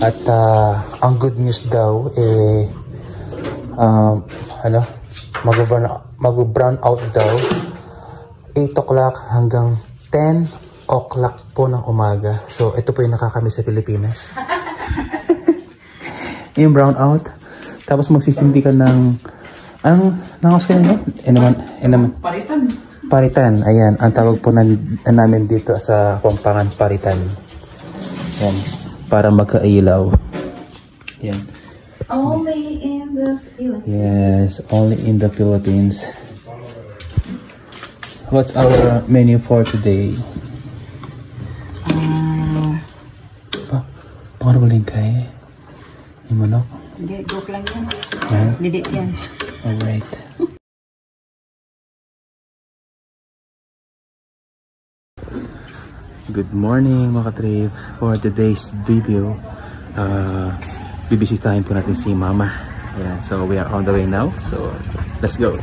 At ang good news daw mag-brown out daw 8 o'clock hanggang 10 o'clock po ng umaga. So ito po yung nakakamiss sa Pilipinas. Yung brown out. Tapos magsisindi ka ng paritan. Ayan, ang tawag po namin dito sa Pampangan, paritan. Ayan, para magkailaw. Ayan. Only in the Philippines. Yes, only in the Philippines. What's our menu for today? Pangaruling kay yung manok? Hindi, joke lang yan. Yeah. Lidit yan. Alright. Good morning mga katrip. For today's video, bibisitahin po natin si Mama. Ayan, so we are on the way now. So let's go.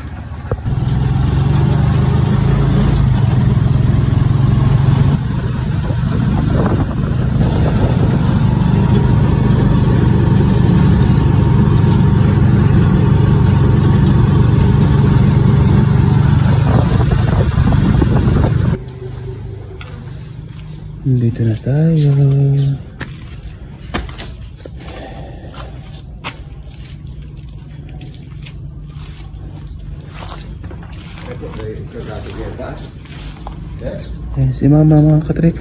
Dito na tayo. Ayan si Mama mga katrik.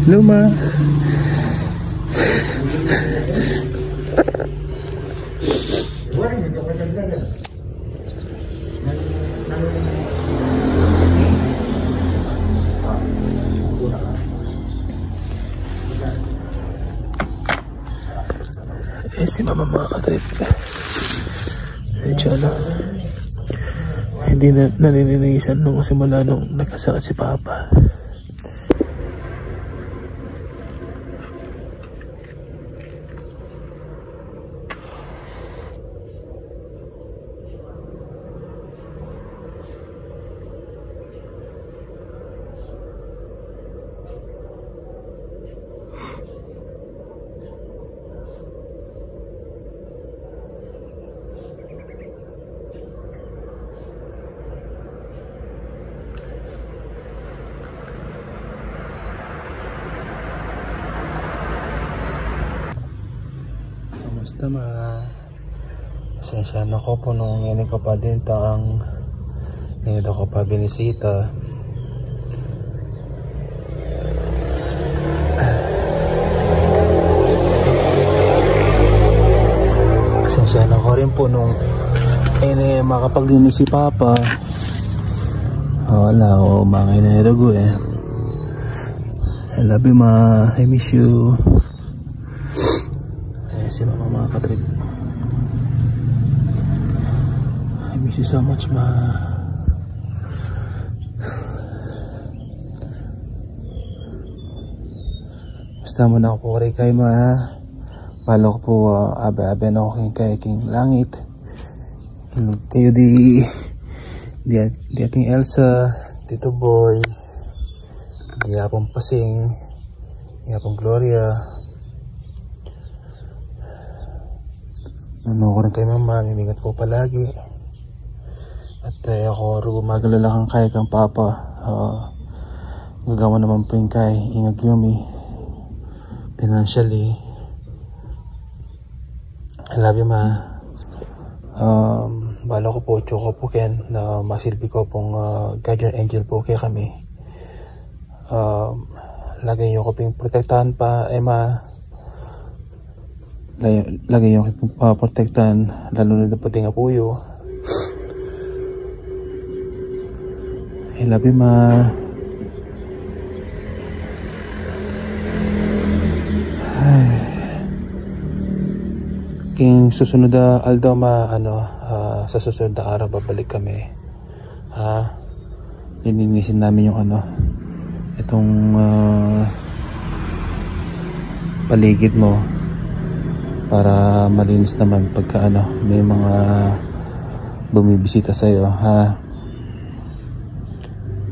Hello Ma. Si Mama mga katrip, medyo hindi na nanininisan nung simula nung nagkasakit si Papa. Kamusta ma? Pasensya na ko po nung hindi ko pa din hindi ko pa binisita. Pasensya na ko rin po nung makapaglinis si Papa. Wala ko mga inairago eh. I love you ma, I miss you. Si Mama mga katrip, I miss you so much ma. Basta mo na ako po rin kay ma. Palo ko po abe-abe na ako king langit. Kayo di ating Elsa, Tito Boy, di apong Pasing, di apong Gloria. Ano ko rin kay Mama, mimingat po palagi. At ako gumagalala kang kay kang Papa. Gagawa naman po yung kay Ingag Yumi financially. I love you ma. Bala ko po, tsoko po Ken na masilbi ko pong guardian angel po kaya kami. Lagay nyo ko pong protektahan pa ma. Lagi yung protektan lalo na pati nga puyo. I love you ma. King susunod na aldaw ma sa susunod na araw babalik kami. Lilinisin namin yung itong paligid mo. Para malinis naman pagka may mga bumibisita sa iyo ha.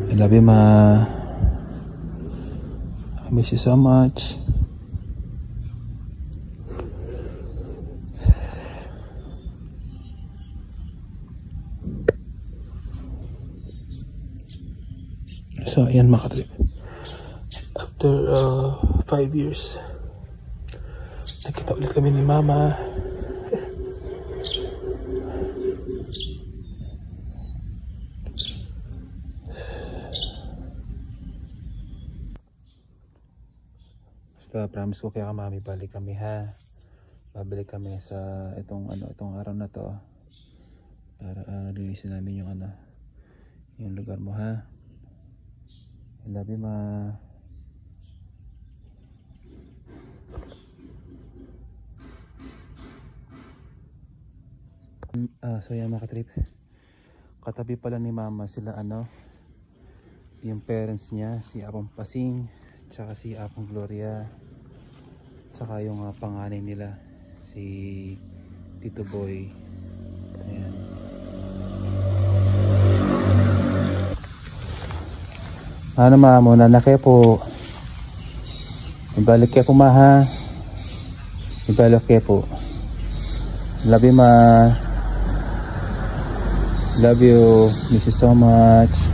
I love you ma. I miss you so much. So ayan mga katrip, after 5 years nagkita ulit kami ni mama. Basta promise ko kaya mami, balik kami ha, babalik kami sa itong araw na to para linisin namin yung yung lugar mo ha. I love you, ma. So yan mga katrip, katabi pala ni mama sila yung parents niya, si Apong Pasing tsaka si Apong Gloria, tsaka yung panganay nila si Tito Boy. Ayan. Ano ma, muna na kayo po. Ibalik kayo po ma ha. Ibalik kayo po. Love you ma. Love you. Miss you so much.